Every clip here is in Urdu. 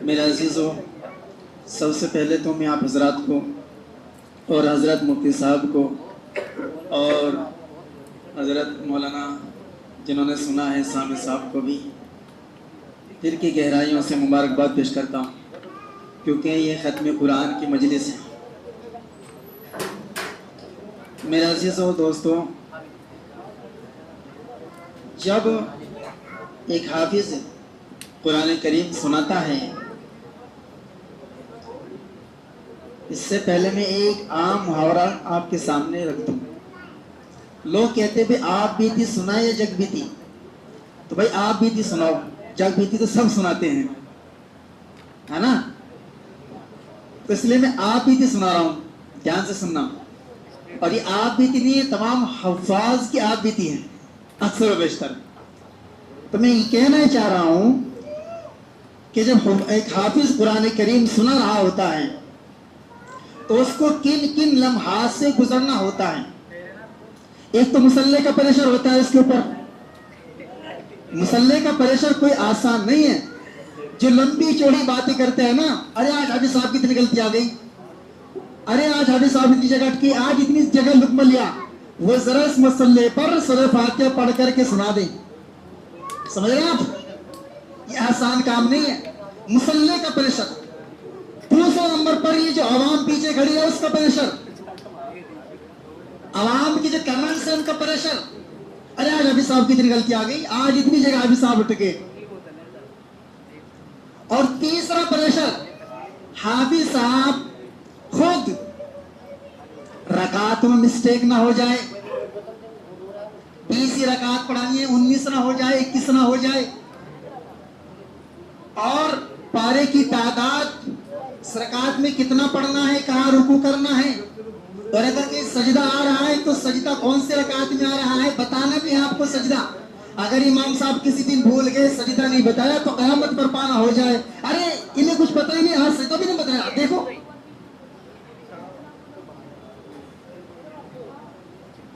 میرے عزیزوں، سب سے پہلے تو میں آپ حضرات کو اور حضرت مفتی صاحب کو اور حضرت مولانا جنہوں نے سنا ہے سامع صاحب کو بھی دل کی گہرائیوں سے مبارکباد پیش کرتا ہوں، کیونکہ یہ ختم قرآن کی مجلس ہے۔ میرے عزیزوں دوستوں، جب ایک حافظ قرآن کریم سناتا ہے، اس سے پہلے میں ایک عام محاورہ آپ کے سامنے رکھ دوں۔ لوگ کہتے ہیں آپ بیتی سنائے یا جگ بیتی؟ تو بھائی آپ بیتی سناؤ، جگ بیتی تو سب سناتے ہیں، ہے نا؟ تو اس لیے میں آپ بیتی سنا رہا ہوں، دھیان سے سننا۔ اور یہ آپ بیتی نہیں ہے، تمام حفاظ کی آپ بیتی ہیں اکثر و بیشتر۔ تو میں یہ کہنا چاہ رہا ہوں کہ جب ایک حافظ قرآن کریم سنا رہا ہوتا ہے تو اس کو کن کن لمحات سے گزرنا ہوتا ہے۔ ایک تو مسلح کا پریشر ہوتا ہے اس کے اوپر۔ مسلح کا پریشر کوئی آسان نہیں ہے۔ جو لمبی چوڑی باتیں کرتے ہیں نا، ارے آج حافظ صاحب کی اتنی غلطی آ گئی، ارے آج حافظ صاحب اتنی جگہ اٹکی، آج اتنی جگہ لقمہ لیا، وہ ذرا اس مسلح پر سورہ فاتحہ پڑھ کر کے سنا دیں۔ سمجھ رہے ہیں آپ؟ یہ آسان کام نہیں ہے۔ مسلح کا پریشر، دوسرے نمبر پر یہ جو عوام پیچھے کھڑی ہے اس کا پریشر، عوام کی جو کمنٹس ہیں ان کا پریشر، ارے آج حافظ صاحب کی اتنی غلطی آ گئی، آج اتنی جگہ حافظ صاحب اٹھ گئے۔ اور تیسرا پریشر، حافظ صاحب خود رکعت میں مسٹیک نہ ہو جائے، 20 رکعت پڑھانی ہے 19 نہ ہو جائے، 21 نہ ہو جائے، اور پارے کی تعداد رکعت میں کتنا پڑھنا ہے، کہاں رکوع کرنا ہے، اور اگر کہ سجدہ آ رہا ہے تو سجدہ کون سے رکعت میں آ رہا ہے بتانا بھی ہے آپ کو سجدہ۔ اگر امام صاحب کسی دن بھول گئے سجدہ نہیں بتایا تو قیامت پر پانا ہو جائے، ارے انہیں کچھ پتہ ہی نہیں، آج سجدہ بھی نہیں بتایا، دیکھو۔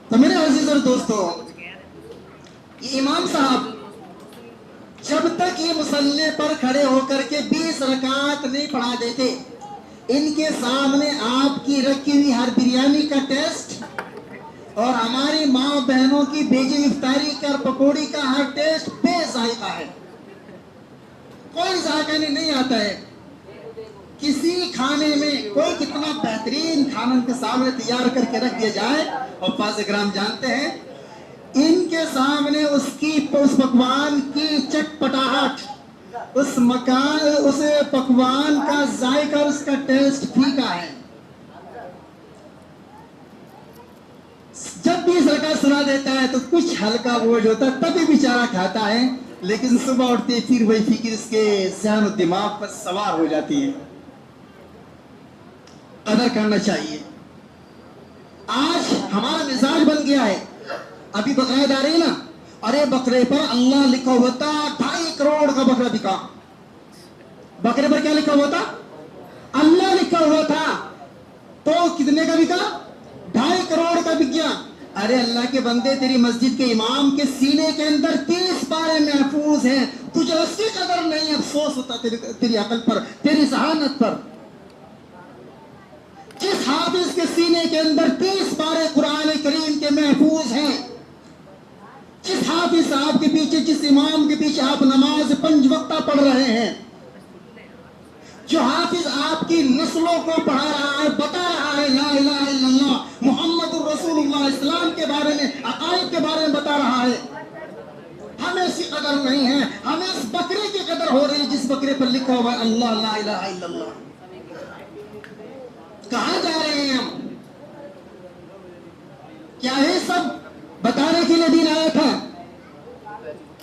تو میرے عزیز اور دوستو، یہ امام صاحب جب تک یہ مصلی پر کھڑے ہو کر کے 20 رکعت نہیں پڑھا دیتے، ان کے سامنے آپ کی رکھی ہوئی ہر بریانی کا ٹیسٹ اور ہماری ماں بہنوں کی بھیجی افطاری کا اور پکوڑی کا ہر ٹیسٹ بے ذائقہ ہے، کوئی ذائقہ نہیں آتا ہے۔ کسی کھانے میں کوئی کتنا بہترین کھانا ان کے سامنے تیار کر کے رکھ دیا جائے، اور حفاظ کرام جانتے ہیں ان کے سامنے اس پکوان کی چٹپٹاہٹ، اس پکوان کا ذائقہ، اس کا ٹیسٹ پھیکا ہے۔ جب بھی رکعت سنا دیتا ہے تو کچھ ہلکا بوجھ ہوتا ہے، تبھی بیچارہ کھاتا ہے، لیکن صبح اٹھتے پھر وہی فکر اس کے ذہن و دماغ پر سوار ہو جاتی ہے۔ قدر کرنا چاہیے۔ آج ہمارا مزاج بن گیا ہے، ابھی بقرعید آ رہی ہے نا، ارے بکرے پر اللہ لکھا ہوتا 2.5 کروڑ کا بکرا بکا۔ بکرے پر کیا لکھا ہوا تھا؟ اللہ لکھا ہوا تھا، تو کتنے کا بکا؟ 2.5 کروڑ کا بک گیا۔ ارے اللہ کے بندے، تیری مسجد کے امام کے سینے کے اندر 30 پارے محفوظ ہیں، تجھے اس کی قدر نہیں، افسوس ہوتا تیری عقل پر، تیری ذہانت پر۔ جس حافظ کے سینے کے اندر 30 پارے قرآن کریم کے محفوظ ہیں، جس حافظ صاحب کے پیچھے، جس امام کے پیچھے آپ نماز 5 وقتہ پڑھ رہے ہیں، جو حافظ آپ کی نسلوں کو پڑھا رہا ہے، بتا رہا ہے لا الہ الا اللہ محمد الرسول اللہ، اسلام کے بارے میں، عقائد کے بارے میں بتا رہا ہے، ہمیں اس کی قدر نہیں ہے، ہمیں اس بکرے کی قدر ہو رہی ہے جس بکرے پر لکھا ہوا ہے اللہ لا الہ الا اللہ۔ کہاں جا رہے ہیں ہم؟ کیا ہے سب بتانے کے لیے دین آیا تھا؟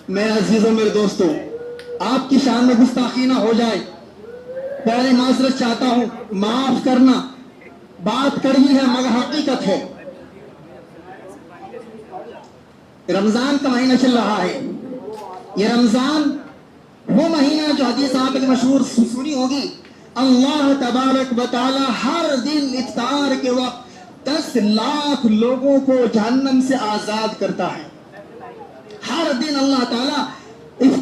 میرے عزیزوں، میرے دوستوں، آپ کی شان میں گستاخی نہ ہو جائے، پہلے معذرت چاہتا ہوں، معاف کرنا، بات کڑوی ہے مگر حقیقت ہے۔ رمضان کا مہینہ چل رہا ہے، یہ رمضان وہ مہینہ جو حدیث آپ کی مشہور سنی ہوگی، اللہ تبارک و تعالی ہر دن افطار کے وقت 10 لاکھ لوگوں کو جہنم سے آزاد کرتا ہے۔ ہر دن اللہ تعالیٰ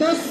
10